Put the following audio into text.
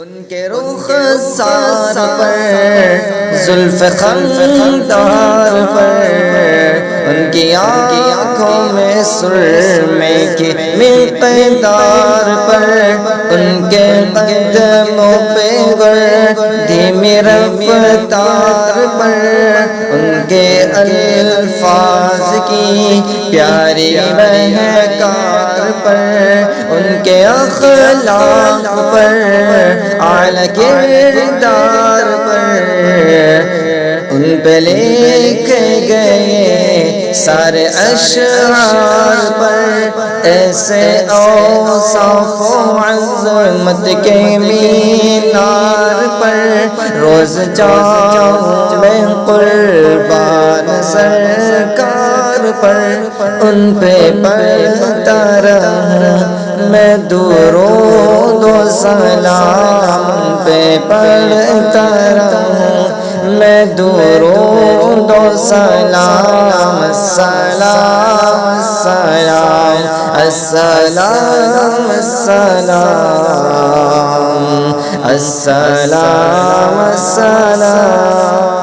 ان کے رخسار پر زلف خندار پر ان کی آنکھوں میں سرمے کی مقدار پر ان کے قدموں پہ دھیمی رفتار پر ان کے الفاظ کی پیاری مہکار پر ان کے اخلاق پر اعلیٰ کردار پر ان پہ لکھے گئے سارے اشعار پر ایسے اوصاف و عظمت کے مینار پر روز جاؤں میں قربان سرکار پر ان پہ پڑھتا رہوں میں درود و سلام ان پہ پڑھتا رہوں میں درود و سلام السلام السلام السلام السلام السلام السلام